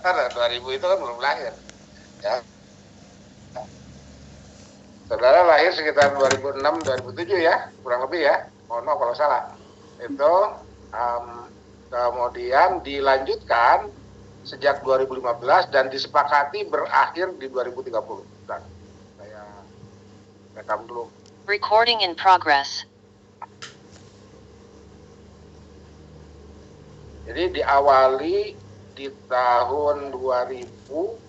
Karena 2000 itu kan belum lahir. Ya. Saudara lahir sekitar 2006, 2007 ya, kurang lebih ya. Mohon maaf kalau salah. Itu kemudian dilanjutkan sejak 2015 dan disepakati berakhir di 2030. Nah, saya rekam dulu. Recording in progress. Jadi diawali di tahun 2000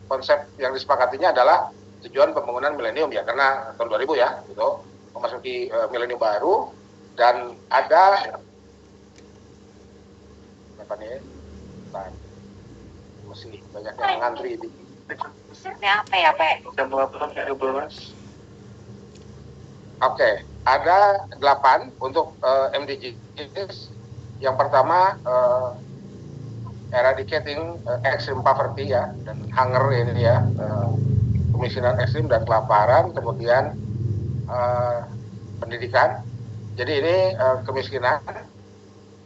konsep yang disepakatinya adalah tujuan pembangunan milenium ya, karena tahun 2000 ya, gitu, memasuki milenium baru dan ada apa nih? Nah, masih banyak yang ngantri di apa ya, Pak? Oke, ada 8 untuk MDGs. Yang pertama eradicating extreme poverty ya, dan hunger ini ya, kemiskinan ekstrim dan kelaparan. Kemudian pendidikan. Jadi ini kemiskinan,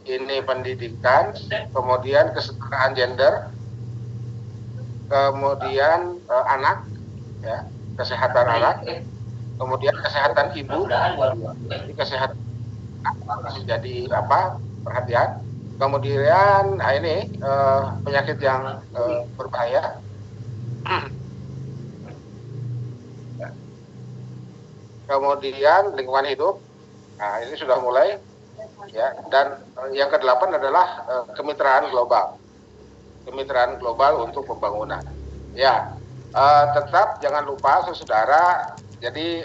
ini pendidikan, kemudian kesetaraan gender, kemudian anak, ya, kesehatan anak, kemudian kesehatan ibu, jadi kesehatan menjadi perhatian. Kemudian ini penyakit yang berbahaya, kemudian lingkungan hidup. Nah, ini sudah mulai ya. Dan yang ke-8 adalah kemitraan global untuk pembangunan ya. Tetap jangan lupa saudara, jadi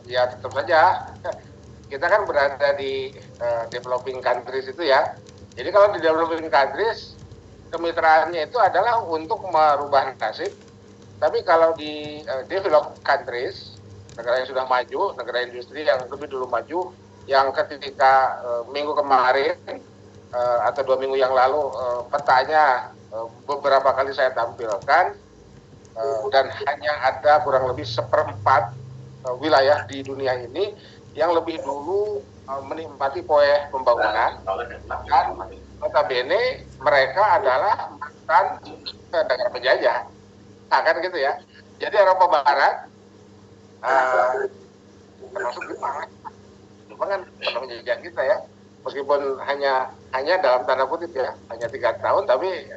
ya tetap saja kita kan berada di developing countries itu ya. Jadi kalau di developing countries, kemitraannya itu adalah untuk merubah nasib. Tapi kalau di developed countries, negara yang sudah maju, negara industri yang lebih dulu maju, yang ketika minggu kemarin atau 2 minggu yang lalu petanya beberapa kali saya tampilkan, dan hanya ada kurang lebih 1/4 wilayah di dunia ini yang lebih dulu menikmati poe pembangunan, dan notabene mereka adalah mantan negara penjajah. Nah, kan gitu ya. Jadi Eropa Barat, termasuk Jepang kan pernah menjajah kita ya, meskipun hanya dalam tanda kutip ya, hanya 3 tahun, tapi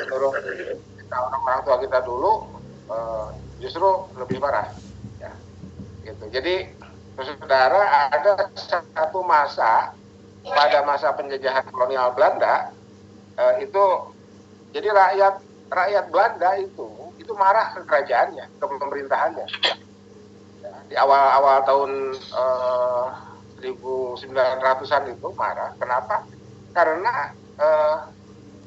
menurut orang tua kita dulu justru lebih parah ya, gitu. Jadi saudara, ada satu masa pada masa penjajahan kolonial Belanda itu, jadi rakyat Belanda itu marah ke kerajaannya, ke pemerintahannya ya, di awal tahun 1900-an itu marah. Kenapa? Karena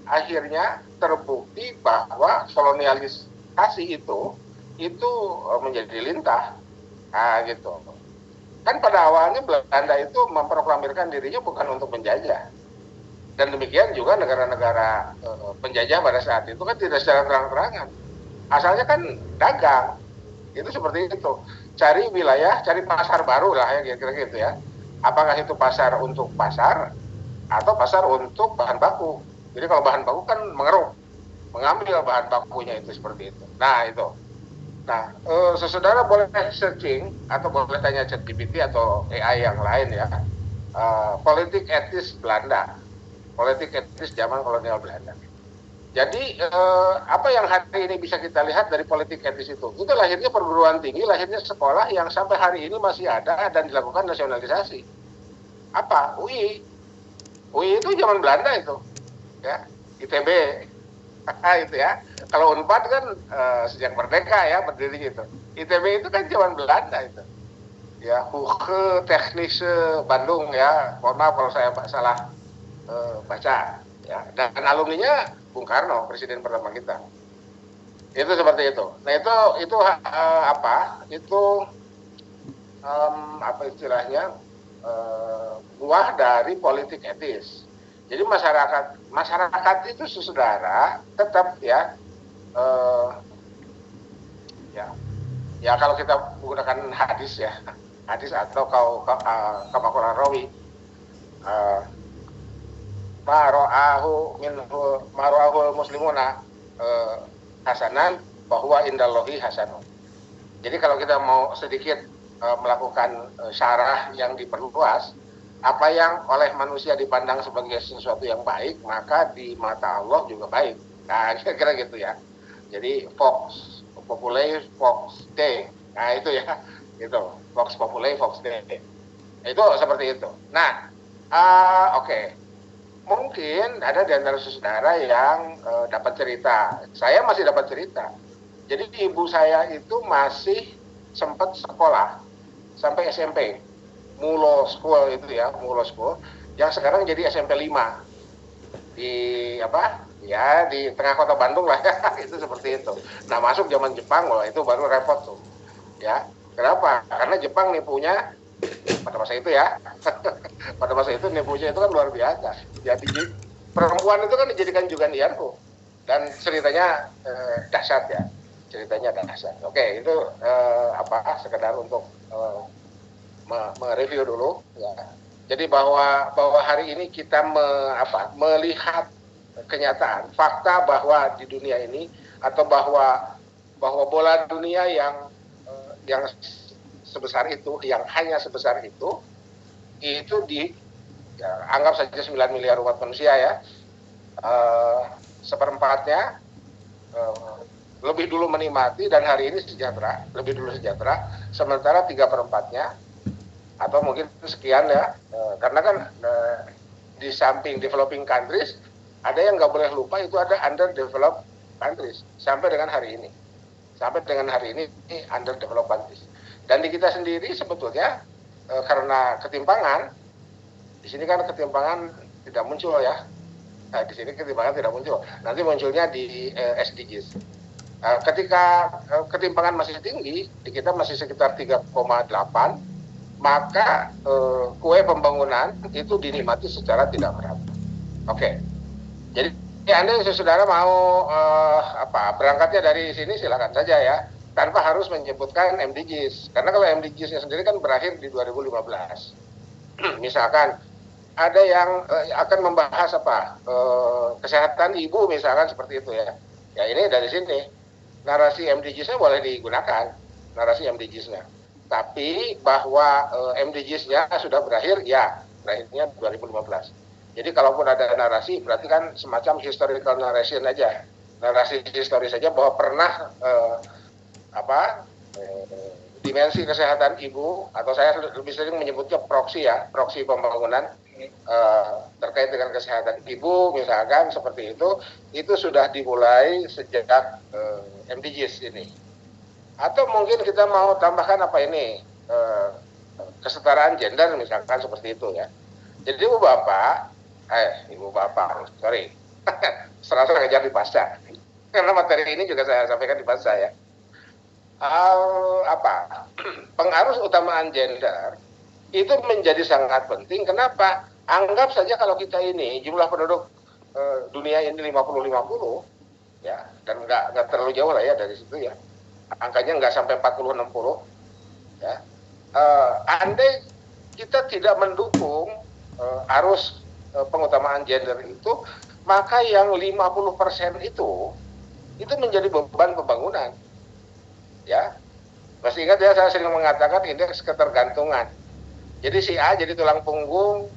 akhirnya terbukti bahwa kolonialisasi itu menjadi lintah. Nah, gitu. Kan pada awalnya Belanda itu memproklamirkan dirinya bukan untuk menjajah. Dan demikian juga negara-negara penjajah pada saat itu kan tidak secara terang-terangan. Asalnya kan dagang. Itu seperti itu. Cari wilayah, cari pasar baru lah ya, kira-kira gitu ya. Apakah itu pasar untuk pasar atau pasar untuk bahan baku. Jadi kalau bahan baku kan mengambil bahan bakunya itu seperti itu. Nah, itu. Nah, saudara boleh searching atau boleh tanya ChatGPT atau AI yang lain ya. Politik etis Belanda, politik etis zaman kolonial Belanda. Jadi apa yang hari ini bisa kita lihat dari politik etis itu? Itu lahirnya perguruan tinggi, lahirnya sekolah yang sampai hari ini masih ada dan dilakukan nasionalisasi. Apa? UI itu zaman Belanda itu, ya. ITB, itu ya. Kalau Unpad kan sejak merdeka ya berdiri gitu. ITB itu kan zaman Belanda itu. Ya, Hoge Technische Bandung ya. Mohon maaf kalau saya salah baca ya. Dan alumninya Bung Karno, presiden pertama kita. Itu seperti itu. Nah, itu apa? Itu apa istilahnya? Buah dari politik etis. Jadi masyarakat itu saudara tetap ya, ya kalau kita menggunakan hadis ya, hadis atau kama qala rawi maro'ahu muslimuna hasanan bahwa indallahi hasanun. Jadi kalau kita mau sedikit melakukan syarah yang diperluas, apa yang oleh manusia dipandang sebagai sesuatu yang baik, maka di mata Allah juga baik. Nah, kira-kira gitu ya. Jadi Vox Populi, Vox Dei. Nah, itu ya. Gitu. Vox Populi, Vox Dei. Itu seperti itu. Nah, oke. Mungkin ada di antara saudara yang dapat cerita. Saya masih dapat cerita. Jadi ibu saya itu masih sempat sekolah sampai SMP. Mulo School itu ya, Mulo School. Yang sekarang jadi SMP 5. Di apa? Ya di tengah kota Bandung lah ya. Itu seperti itu. Nah, masuk zaman Jepang loh, itu baru repot tuh. Ya. Kenapa? Karena Jepang nipunya pada masa itu ya. Pada masa itu nipunya itu kan luar biasa. Jadi perempuan itu kan dijadikan juganianku. Dan ceritanya dahsyat ya. Ceritanya dahsyat. Oke, itu sekedar untuk mereview dulu ya. Jadi bahwa hari ini kita melihat kenyataan, fakta bahwa di dunia ini atau bahwa bola dunia yang sebesar itu, yang hanya sebesar itu anggap saja 9 miliar umat manusia ya, seperempatnya lebih dulu menikmati dan hari ini sejahtera, sementara 3/4-nya atau mungkin sekian ya, karena kan di samping developing countries ada yang nggak boleh lupa, itu ada underdeveloped countries sampai dengan hari ini underdeveloped countries. Dan di kita sendiri sebetulnya karena ketimpangan, di sini kan ketimpangan tidak muncul ya. Nah, di sini ketimpangan tidak muncul. Nanti munculnya di SDGs. Ketika ketimpangan masih tinggi, di kita masih sekitar 3,8, maka kue pembangunan itu dinikmati secara tidak merata. Oke. Jadi Anda saudara mau berangkatnya dari sini silakan saja ya, tanpa harus menyebutkan MDGs. Karena kalau MDGs-nya sendiri kan berakhir di 2015. Misalkan ada yang akan membahas kesehatan ibu misalkan seperti itu ya. Ya ini dari sini narasi MDGs-nya boleh digunakan, narasi MDGs-nya. Tapi bahwa MDGs-nya sudah berakhir, ya berakhirnya 2015. Jadi kalaupun ada narasi, berarti kan semacam historical narration aja, narasi historis saja bahwa pernah dimensi kesehatan ibu, atau saya lebih sering menyebutnya proksi ya, proksi pembangunan terkait dengan kesehatan ibu misalkan seperti itu sudah dimulai sejak MDGs ini. Atau mungkin kita mau tambahkan kesetaraan gender misalkan seperti itu ya. Jadi ibu bapak, sorry, serasa ngejar di pasca. Karena materi ini juga saya sampaikan di pasca ya. Pengaruh utamaan gender itu menjadi sangat penting. Kenapa? Anggap saja kalau kita ini jumlah penduduk dunia ini 50-50 ya, dan nggak terlalu jauh lah ya dari situ ya. Angkanya nggak sampai 40-60 ya. Andai kita tidak mendukung arus pengutamaan gender itu, maka yang 50% itu menjadi beban pembangunan. Ya, masih ingat ya, saya sering mengatakan indeks ketergantungan. Jadi si A jadi tulang punggung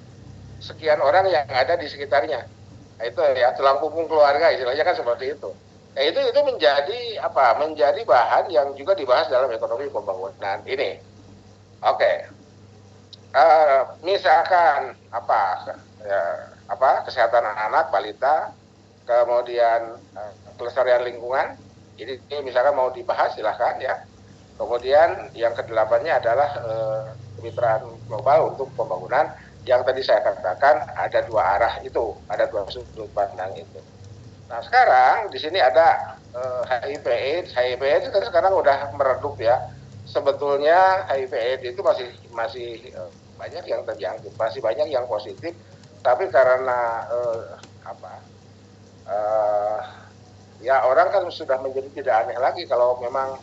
sekian orang yang ada di sekitarnya. Nah, itu ya tulang punggung keluarga istilahnya kan seperti itu. Nah, itu menjadi bahan yang juga dibahas dalam ekonomi pembangunan ini. Oke. Misalkan kesehatan anak, balita, kemudian kelestarian lingkungan, ini misalkan mau dibahas silahkan ya. Kemudian yang ke-8-nya adalah kemitraan global untuk pembangunan, yang tadi saya katakan ada 2 arah itu, ada 2 sudut pandang itu. Nah sekarang di sini ada HIV/AIDS itu kan sekarang udah meredup ya. Sebetulnya HIV/AIDS itu masih banyak yang terjangkit, masih banyak yang positif, tapi karena ya orang kan sudah menjadi tidak aneh lagi kalau memang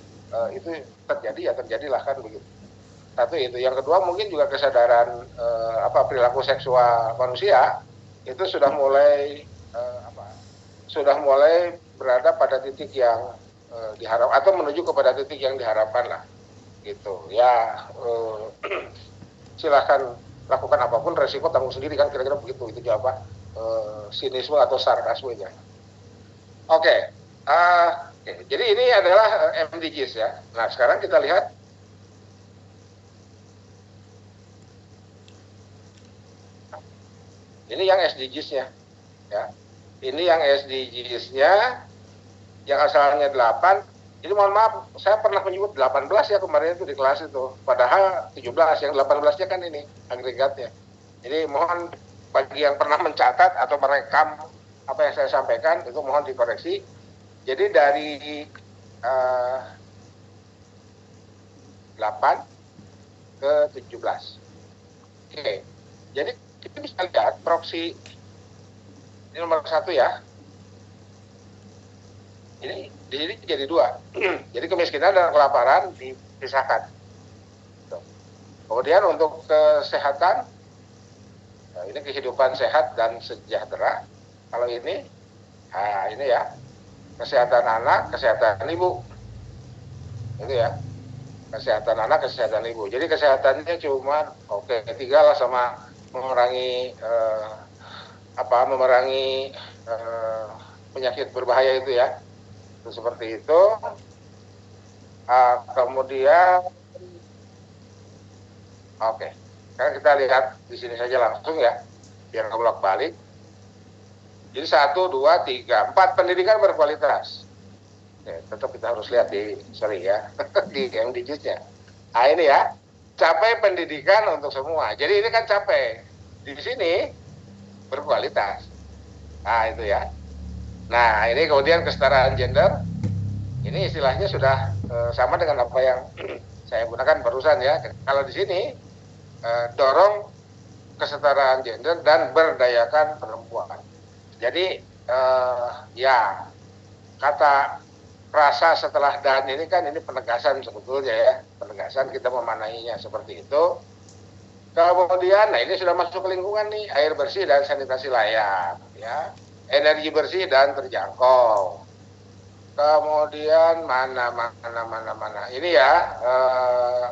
itu terjadi ya terjadilah kan begitu. Satu itu. Yang kedua mungkin juga kesadaran perilaku seksual manusia itu sudah mulai berada pada titik yang diharap atau menuju kepada titik yang diharapkan lah, gitu. Ya silahkan lakukan apapun, resiko tanggung sendiri kan, kira-kira begitu. Itu apa sinisme atau sarkasmenya. Oke. Jadi ini adalah MDGs ya. Nah sekarang kita lihat ini yang SDGs-nya ya. Ini yang SDGs-nya yang asalnya 8. Jadi mohon maaf, saya pernah menyebut 18 ya kemarin itu di kelas itu. Padahal 17, yang 18-nya kan ini agregatnya. Jadi mohon bagi yang pernah mencatat atau merekam apa yang saya sampaikan, itu mohon dikoreksi. Jadi dari 8 ke 17. Oke. Jadi kita bisa lihat proksi ini nomor 1 ya. Ini di sini jadi 2. Jadi kemiskinan dan kelaparan dipisahkan. Kemudian untuk kesehatan, nah ini kehidupan sehat dan sejahtera. Kalau ini ya, kesehatan anak, kesehatan ibu. Itu ya, kesehatan anak, kesehatan ibu. Jadi kesehatannya cuma 3 lah, sama memerangi penyakit berbahaya itu ya. Itu seperti itu. Kemudian sekarang kita lihat di sini saja langsung ya, biar nggak bolak-balik. Jadi 1, 2, 3, 4 pendidikan berkualitas. Tetap kita harus lihat di di MDGs-nya. Nah ini ya, capai pendidikan untuk semua. Jadi ini kan capai di sini berkualitas. Nah itu ya. Nah ini kemudian kesetaraan gender. Ini istilahnya sudah sama dengan apa yang saya gunakan barusan ya. Kalau di sini dorong kesetaraan gender dan berdayakan perempuan. Jadi ya kata rasa setelah dan ini kan ini penegasan sebetulnya ya, penegasan kita memanainya seperti itu. Kemudian, nah ini sudah masuk ke lingkungan nih, air bersih dan sanitasi layak, ya, energi bersih dan terjangkau. Kemudian mana, ini ya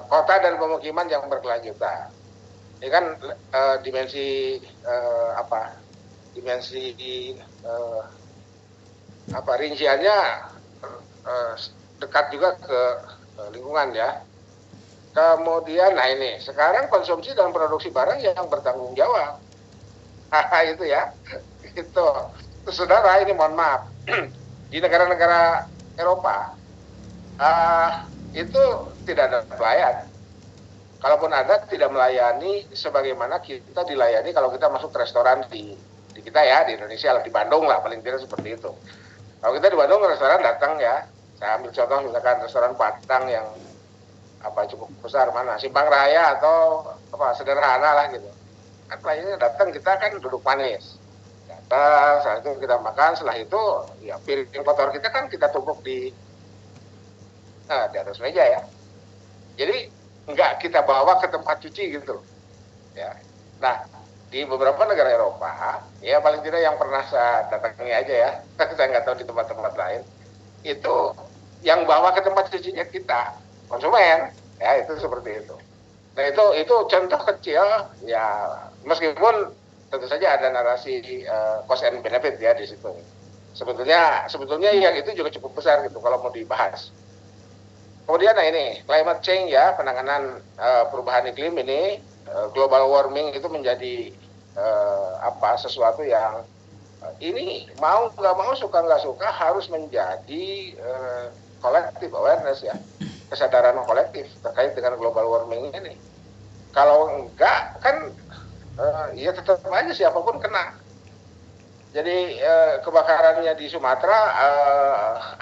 kota dan pemukiman yang berkelanjutan. Ini kan dimensi rinciannya dekat juga ke lingkungan ya. Kemudian, nah ini, sekarang konsumsi dan produksi barang yang bertanggung jawab. Itu ya. Itu saudara, ini mohon maaf. Di negara-negara Eropa, itu tidak ada pelayan. Kalaupun ada, tidak melayani sebagaimana kita dilayani kalau kita masuk ke restoran di kita ya, di Indonesia, di Bandung lah, paling tidak seperti itu. Kalau kita di Bandung, restoran datang ya, saya ambil contoh misalkan restoran Padang yang cukup besar, mana Simpang Raya atau sederhana lah gitu. Kan pelayannya datang, kita kan duduk manis. Datang, saat itu kita makan, setelah itu ya piring kotor kita kan kita tumpuk di atas meja ya. Jadi enggak kita bawa ke tempat cuci gitu. Ya. Nah, di beberapa negara Eropa, ya paling tidak yang pernah saya datangi aja ya, saya nggak tahu di tempat-tempat lain, itu yang bawa ke tempat cucinya kita, konsumen, ya itu seperti itu. Nah itu contoh kecil, ya meskipun tentu saja ada narasi cost and benefit ya di situ. Sebetulnya yang itu juga cukup besar gitu kalau mau dibahas. Kemudian nah ini climate change ya, penanganan perubahan iklim ini, global warming itu menjadi sesuatu yang ini mau nggak mau, suka nggak suka harus menjadi collective awareness ya, kesadaran kolektif terkait dengan global warming ini. Kalau enggak kan ya tetap aja siapapun kena. Jadi kebakarannya di Sumatera,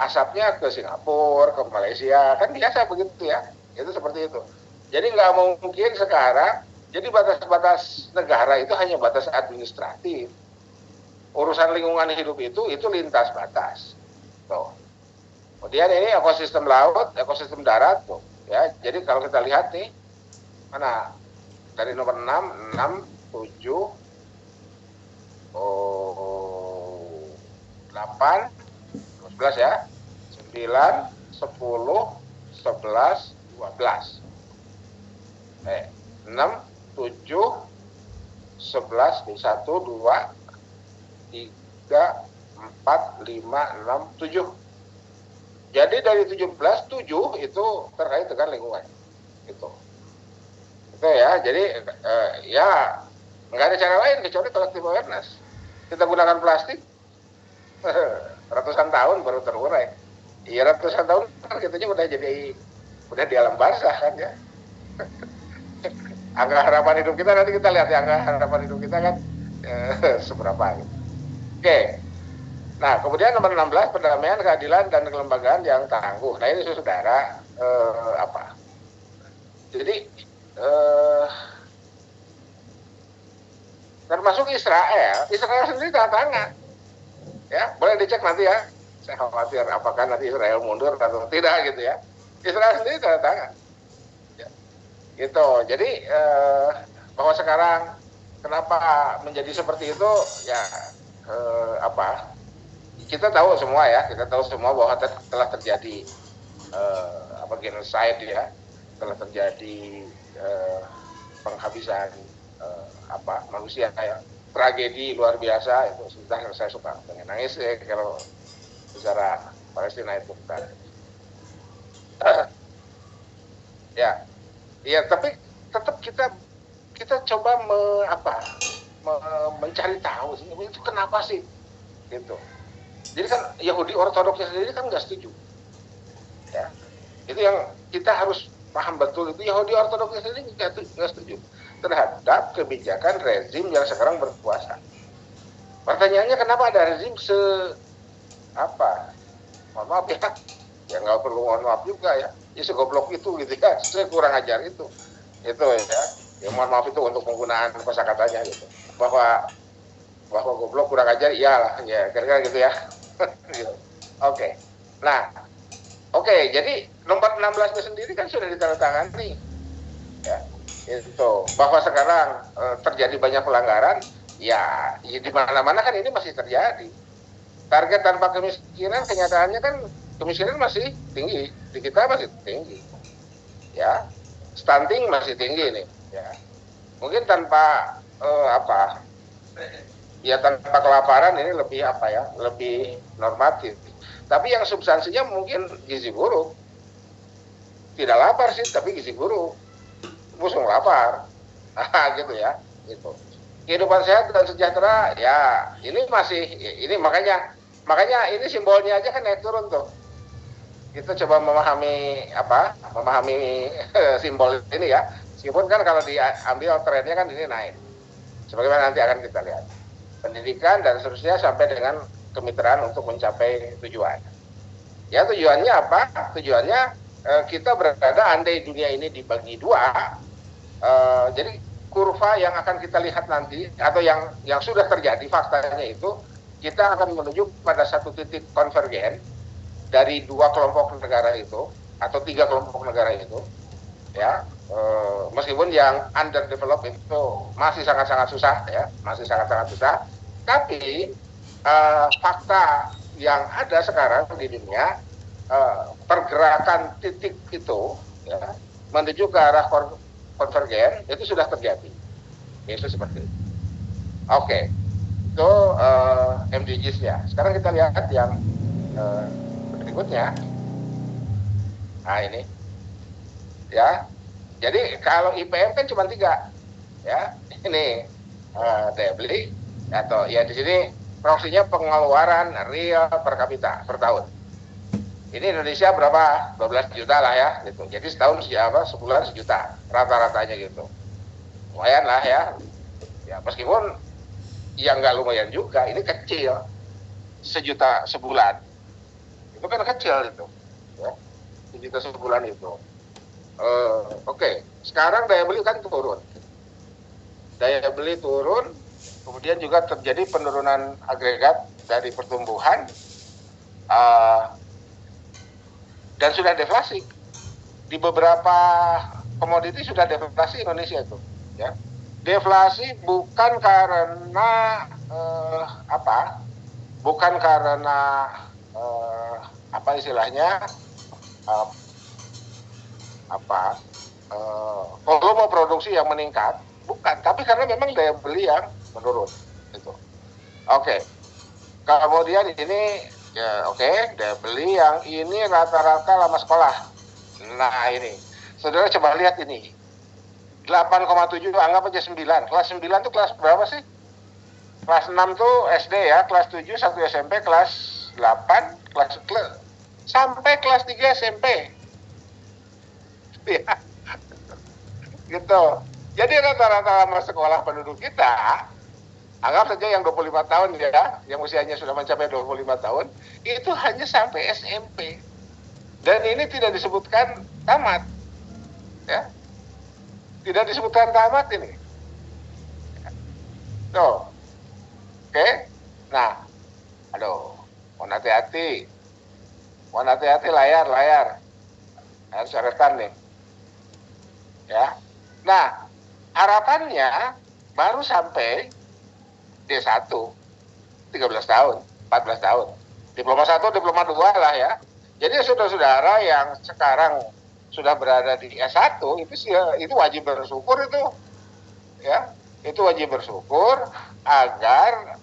asapnya ke Singapura, ke Malaysia, kan biasa begitu ya, itu seperti itu. Jadi nggak mungkin sekarang, jadi batas-batas negara itu hanya batas administratif. Urusan lingkungan hidup itu lintas batas. Tuh. Kemudian ini ekosistem laut, ekosistem darat tuh, ya. Jadi kalau kita lihat nih, Mana? Dari nomor 6, 7, 8, 11 ya. 9, 10, 11, 12. 6, 7, 11, 1, 2, 3, 4, 5, 6, 7. Jadi dari 17, 7 itu terkait dengan lingkungan. Itu ya. Jadi ya nggak ada cara lain kecuali collective awareness. Kita gunakan plastik ratusan tahun baru terurai. Iya, ratusan tahun kan kitanya udah di alam basah kan ya. Angka harapan hidup kita nanti kita lihat ya, angka harapan hidup kita kan seberapa gitu. Oke. Nah, kemudian nomor 16, perdamaian, keadilan, dan kelembagaan yang tangguh. Nah, ini saudara, jadi, termasuk Israel sendiri tanda tangan. Ya, boleh dicek nanti ya. Saya khawatir apakah nanti Israel mundur atau tidak gitu ya. Israel sendiri tanda tangan. Ya. Gitu. Jadi, bahwa sekarang kenapa menjadi seperti itu, ya, kita tahu semua ya, bahwa telah terjadi genocide ya, telah terjadi penghabisan manusia ya, tragedi luar biasa itu. Sudah, saya suka nangis ya kalau bicara Palestina itu kan. Ya, tapi tetap kita coba mencari tahu itu kenapa sih gitu. Jadi kan Yahudi Ortodoksnya sendiri kan nggak setuju, ya. Itu yang kita harus paham betul, itu Yahudi Ortodoksnya sendiri nggak setuju terhadap kebijakan rezim yang sekarang berkuasa. Pertanyaannya kenapa ada rezim mohon maaf ya nggak perlu mohon maaf juga ya segoblok itu gitu ya, kurang ajar itu ya mohon maaf itu untuk penggunaan kosakatanya gitu, bahwa goblok kurang ajar iyalah ya kira-kira gitu ya. Oke. Nah, jadi nomor 16-nya sendiri kan sudah ditandatangani ya, itu bahwa sekarang terjadi banyak pelanggaran ya di mana-mana kan ini masih terjadi. Target tanpa kemiskinan, kenyataannya kan kemiskinan masih tinggi, di kita masih tinggi ya, stunting masih tinggi nih ya. Mungkin tanpa tanpa kelaparan ini lebih lebih normatif. Tapi yang substansinya mungkin gizi buruk. Tidak lapar sih, tapi gizi buruk. Musuh lapar. Gitu ya. Gitu. Kehidupan sehat dan sejahtera ya, ini makanya ini simbolnya aja kan naik turun tuh. Kita coba memahami simbol ini ya. Meskipun kan kalau diambil trennya kan ini naik. Sebagaimana nanti akan kita lihat. Pendidikan dan seterusnya sampai dengan kemitraan untuk mencapai tujuan. Ya, tujuannya apa? Tujuannya kita berada, andai dunia ini dibagi dua, jadi kurva yang akan kita lihat nanti atau yang sudah terjadi faktanya itu, kita akan menuju pada satu titik konvergen dari dua kelompok negara itu atau tiga kelompok negara itu, ya. Meskipun yang underdeveloped itu masih sangat-sangat susah ya, tapi fakta yang ada sekarang di dunia, pergerakan titik itu ya, menuju ke arah konvergen itu sudah terjadi. Itu seperti itu. Oke. Itu MDGs-nya. Sekarang kita lihat yang berikutnya. Nah, ini. Ya. Jadi kalau IPM kan cuma 3. Ya. Ini daya beli atau ya di sini proksinya pengeluaran real per kapita per tahun. Ini Indonesia berapa? 12 juta lah ya gitu. Jadi setahun sebulan sejuta rata-ratanya gitu. Lumayan lah ya. Ya meskipun ya nggak lumayan juga, ini kecil. 1 juta sebulan. Itu kan kecil itu. Ya. 1 juta sebulan itu. Oke. Sekarang daya beli kan turun. Daya beli turun, kemudian juga terjadi penurunan agregat dari pertumbuhan, dan sudah deflasi di beberapa komoditi sudah deflasi Indonesia itu, ya. Deflasi bukan karena bukan karena apa istilahnya volume produksi yang meningkat, bukan, tapi karena memang daya beli yang menurun, gitu. Oke. Kemudian ini ya daya beli yang ini rata-rata lama sekolah. Nah ini, saudara coba lihat ini, 8,7 anggap aja 9. Kelas 9 tuh kelas berapa sih? Kelas 6 tuh SD ya, kelas 7 1 SMP, kelas 8 sampai kelas 3 SMP. Ya. Gitu. Jadi rata-rata lama sekolah penduduk kita, anggap saja yang 25 tahun ya, yang usianya sudah mencapai 25 tahun, itu hanya sampai SMP. Dan ini tidak disebutkan tamat. Ya. Tidak disebutkan tamat ini. Tuh. Oke. Nah. Aduh. Mohon hati-hati. Mohon hati-hati layar. Harus coretan nih. Ya. Nah, harapannya baru sampai D1 13 tahun, 14 tahun. Diploma 1, diploma 2 lah ya. Jadi saudara-saudara yang sekarang sudah berada di S1 itu wajib bersyukur itu. Ya, itu wajib bersyukur agar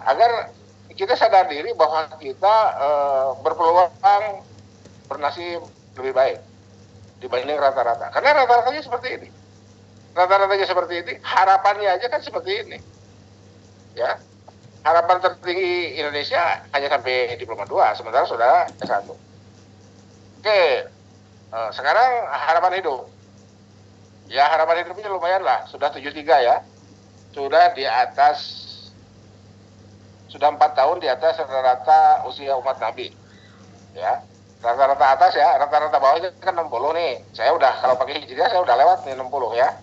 Agar kita sadar diri bahwa kita berpeluang bernasib lebih baik dibanding rata-rata. Karena rata-ratanya seperti ini. Rata-ratanya seperti ini, harapannya aja kan seperti ini. Ya. Harapan tertinggi Indonesia hanya sampai diploma 2, sementara saudara S1. Oke. Sekarang harapan hidup. Ya, harapan hidupnya lumayan lah, sudah 73 ya. Sudah di atas, sudah 4 tahun di atas rata-rata usia umat Nabi. Ya. Rata-rata atas ya, rata-rata bawahnya kan 60 nih. Saya udah, kalau pakai hijriah saya udah lewat nih 60 ya.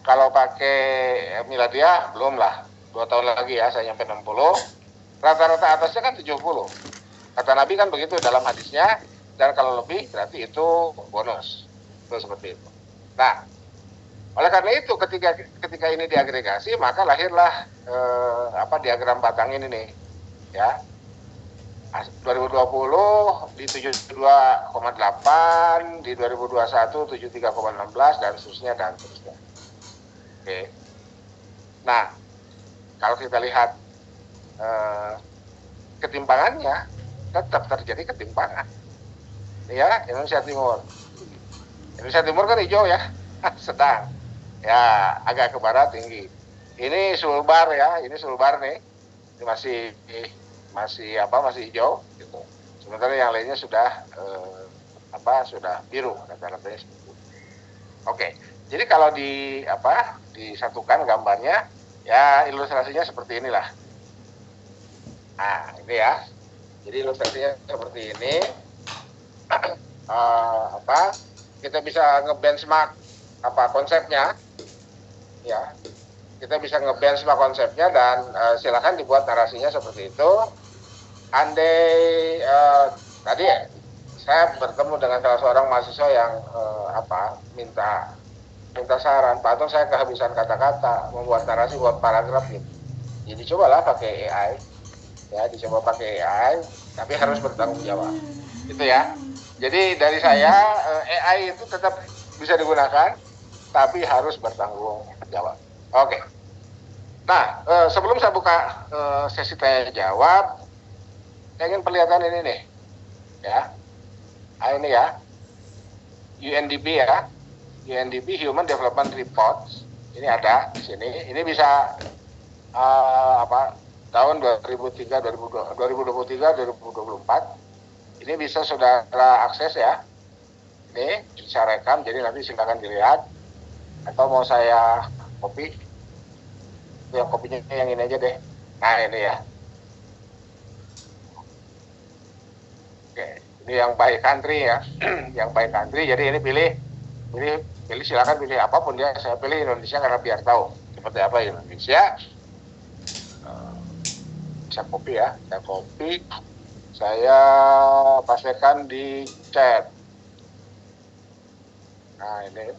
Kalau pakai miladiah belum lah. 2 tahun lagi ya saya nyampe 60. Rata-rata atasnya kan 70. Kata Nabi kan begitu dalam hadisnya, dan kalau lebih berarti itu bonus. Itu seperti itu. Nah, oleh karena itu ketika ini diagregasi, maka lahirlah diagram batang ini nih. Ya. 2020 di 72,8, di 2021 73,16 dan seterusnya. Oke. Nah, kalau kita lihat ketimpangannya, tetap terjadi ketimpangan. Ya, Indonesia Timur kan hijau ya, sedang. Ya, agak ke barat tinggi. Ini Sulbar ya, ini Sulbar nih. Ini masih hijau gitu. Sementara yang lainnya sudah sudah biru kata-katanya. Oke. Jadi kalau disatukan gambarnya, ya ilustrasinya seperti inilah. Nah, ini ya. Jadi ilustrasinya seperti ini. Kita bisa ngebenchmark konsepnya. Ya. Kita bisa ngebenchmark konsepnya dan silakan dibuat narasinya seperti itu. Andai tadi saya bertemu dengan salah seorang mahasiswa yang minta saran, Pak Anton, saya kehabisan kata-kata membuat narasi buat paragraf gitu. Jadi cobalah pakai AI, ya dicoba pakai AI, tapi harus bertanggung jawab, gitu ya. Jadi dari saya AI itu tetap bisa digunakan, tapi harus bertanggung jawab. Oke. Nah, sebelum saya buka sesi tanya jawab, saya ingin perlihatkan ini nih, ya. Ini ya, UNDP ya. UNDP Human Development Report ini ada di sini. Ini bisa tahun 2023 2024. Ini bisa saudara akses ya. Ini bisa rekam, jadi nanti silakan dilihat. Atau mau saya copy? Yang kopinya yang ini aja deh. Nah ini ya. Oke, ini yang by country ya. Yang by country. Jadi ini pilih silakan pilih apapun ya. Saya pilih Indonesia karena biar tahu seperti apa Indonesia. Saya copy ya, saya pastikan di chat. Nah, ini.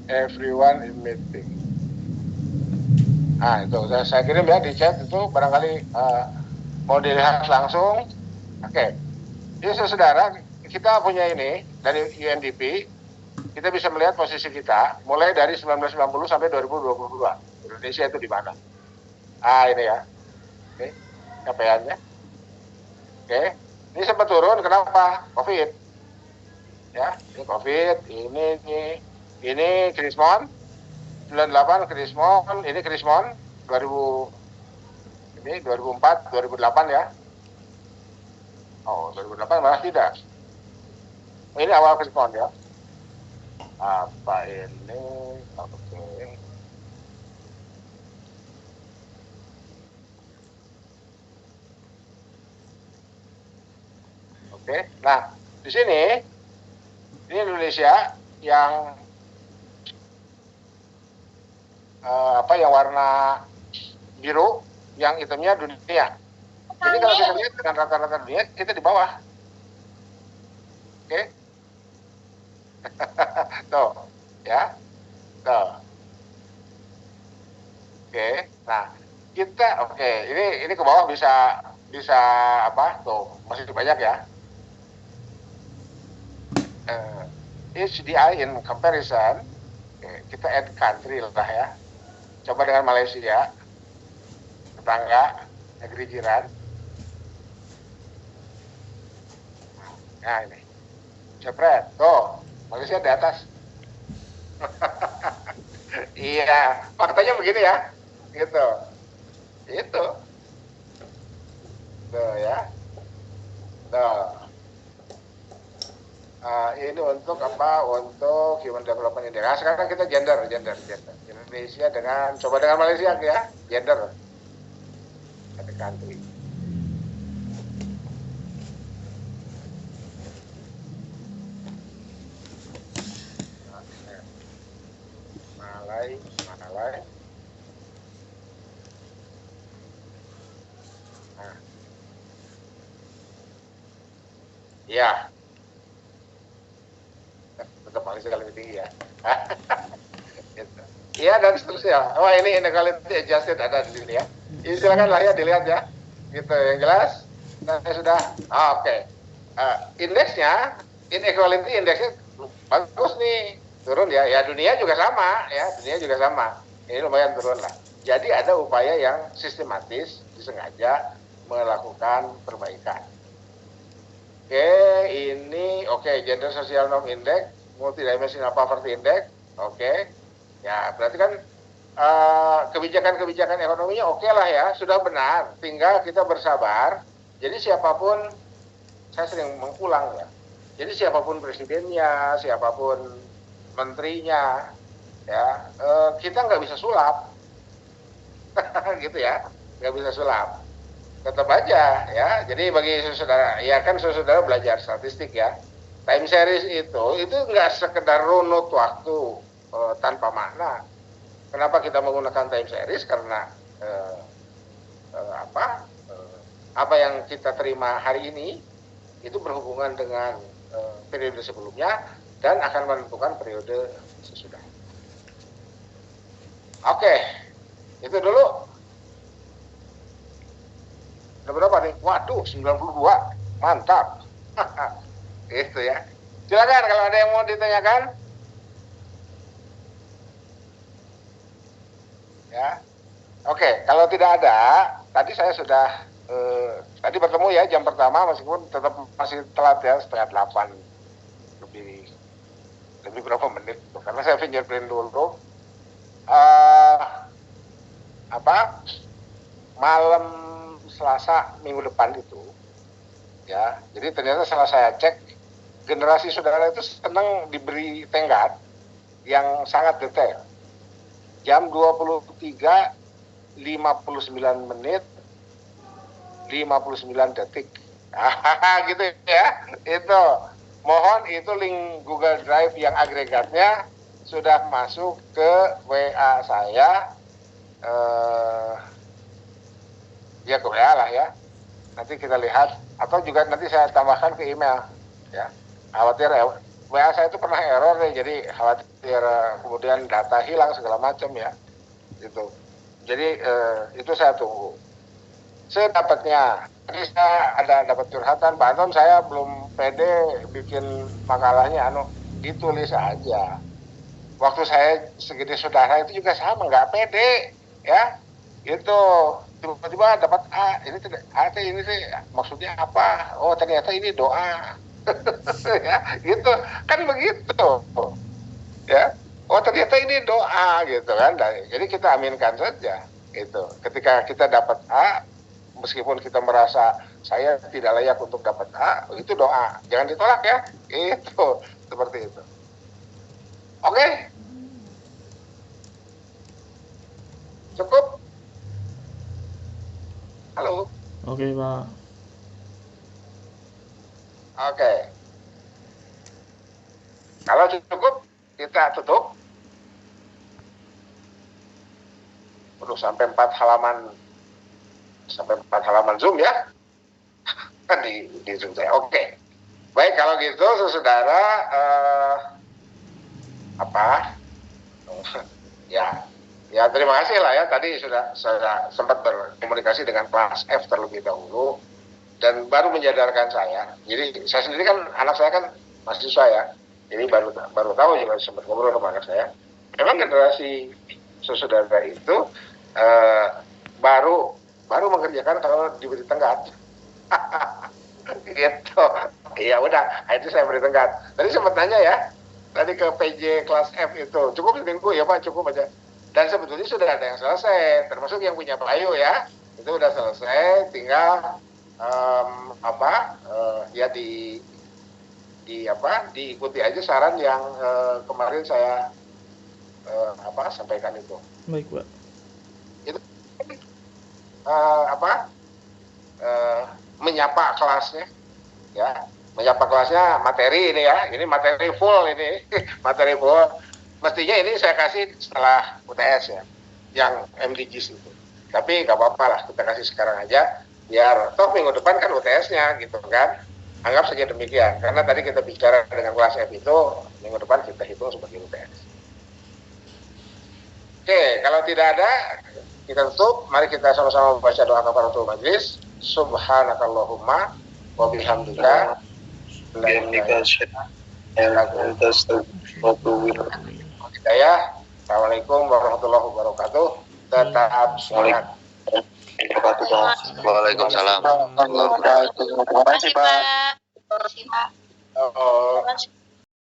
Everyone in meeting. Nah, itu saya kirim ya di chat itu, barangkali mau dilihat langsung. Oke. Jadi saudara, kita punya ini dari UNDP, kita bisa melihat posisi kita mulai dari 1990 sampai 2022. Indonesia itu di mana? Ini ya. Oke, capaiannya. Oke, ini sempat turun, kenapa? COVID. Ya, ini COVID, ini Krismon, 98 Krismon, ini Krismon 2000, ini 2004, 2008 ya. Oh, 2008 malah tidak. Ini awal Krismon ya. Apa ini? Oke. Oke. Nah, di sini ini Indonesia yang yang warna biru, yang hitamnya dunia. Jadi kalau kita lihat dengan rata-rata dunia, kita di bawah. Oke. Tuh, ya. Tuh. Oke. Nah, kita ini ke bawah bisa apa? Tuh, masih banyak ya. HDI in comparison, kita add country lah ya. Coba dengan Malaysia, tetangga, negeri jiran. Nah ini, cepret, tuh, Malaysia di atas. Iya, faktanya begini ya, gitu, itu, tuh ya, tuh. Ini untuk apa? Untuk Human Development Index. Nah, sekarang kita gender. Indonesia coba dengan Malaysia ya, gender. Ada country. Malay. Nah. Ya. Tetap Malaysia lebih tinggi ya. Gitu. Iya dan seterusnya. Oh ini inequality adjusted ada di sini ya. Ini silakan lah ya dilihat ya. Gitu yang jelas. Nah sudah. Oke. Indeksnya, inequality indeksnya bagus nih, turun ya. Ya dunia juga sama ya. Ini lumayan turun lah. Jadi ada upaya yang sistematis, disengaja melakukan perbaikan. Ini Gender Social Norm Index, Multidimensional Poverty Index, ya berarti kan kebijakan-kebijakan ekonominya lah ya, sudah benar, tinggal kita bersabar. Jadi siapapun, saya sering mengulang ya, jadi siapapun presidennya, siapapun menterinya, ya kita nggak bisa sulap, gitu ya, nggak bisa sulap. Tetap aja ya, jadi bagi saudara, ya kan saudara belajar statistik ya, time series itu nggak sekedar runut waktu tanpa makna. Kenapa kita menggunakan time series? Karena apa yang kita terima hari ini itu berhubungan dengan periode sebelumnya dan akan menentukan periode sesudah. Itu dulu. Udah berapa nih? Waduh, 92. Mantap. Itu ya. Silakan kalau ada yang mau ditanyakan. Ya. Kalau tidak ada, tadi saya sudah tadi bertemu ya jam pertama, meskipun tetap masih telat ya, 7:30 lebih berapa menit karena saya fingerprint dulu. Malam Selasa minggu depan itu ya, jadi ternyata setelah saya cek, generasi saudara itu senang diberi tenggat yang sangat detail. Jam 23:59 menit 59 detik. Gitu ya. Itu mohon itu link Google Drive yang agregatnya sudah masuk ke WA saya, ya ke WA lah ya. Nanti kita lihat, atau juga nanti saya tambahkan ke email ya. Khawatir WA saya itu pernah error deh, jadi khawatir kemudian data hilang segala macam ya gitu. Jadi itu saya tunggu sedapatnya. Tadi saya ada dapat curhatan, Pak Anton, saya belum pede bikin makalahnya, ditulis aja. Waktu saya segini saudara itu juga sama, nggak pede ya, itu tiba-tiba dapat A, ini tidak A, ini sih maksudnya apa? Oh ternyata ini doa. Ya gitu kan, begitu ya. Oh ternyata ini doa gitu kan. Jadi kita aminkan saja itu. Ketika kita dapat A, meskipun kita merasa saya tidak layak untuk dapat A, itu doa, jangan ditolak ya. Itu seperti itu. Oke, cukup. Halo. Oke, Pak. Oke. Kalau cukup, kita tutup. Perlu sampai 4 halaman Zoom ya. di Zoom saya. Oke. Baik, kalau gitu saudara, ya terima kasih lah ya, tadi sudah saya sempat berkomunikasi dengan kelas F terlebih dahulu dan baru menyadarkan saya. Jadi saya sendiri kan, anak saya kan mahasiswa ya, jadi baru tahu juga, sempat ngobrol sama anak saya. Memang generasi saudara itu baru mengerjakan kalau diberi tenggat. Gitu. Ya udah, itu saya beri tenggat. Tadi sempat nanya ya, tadi ke PJ kelas F itu, cukup seminggu ya Pak, cukup aja. Dan sebetulnya sudah ada yang selesai, termasuk yang punya Pak Ayu ya, itu udah selesai, tinggal diikuti aja saran yang kemarin saya sampaikan itu. Baik, Pak. Itu menyapa kelasnya ya, menyapa kelasnya materi ini ya, ini materi full ini. Materi full mestinya ini saya kasih setelah UTS ya, yang MDGs itu, tapi nggak apa-apa lah, kita kasih sekarang aja biar toh minggu depan kan UTS-nya gitu kan, anggap saja demikian, karena tadi kita bicara dengan kelas F itu minggu depan kita hitung sebagai UTS. Oke, kalau tidak ada kita tutup. Mari kita sama-sama membaca doa kafaratul majelis. Subhanakallahumma wa bihamdika Assalamualaikum warahmatullahi wabarakatuh. Tetap semangat. Waalaikumsalam. Terima kasih, Pak. Terima kasih, Pak. Oh.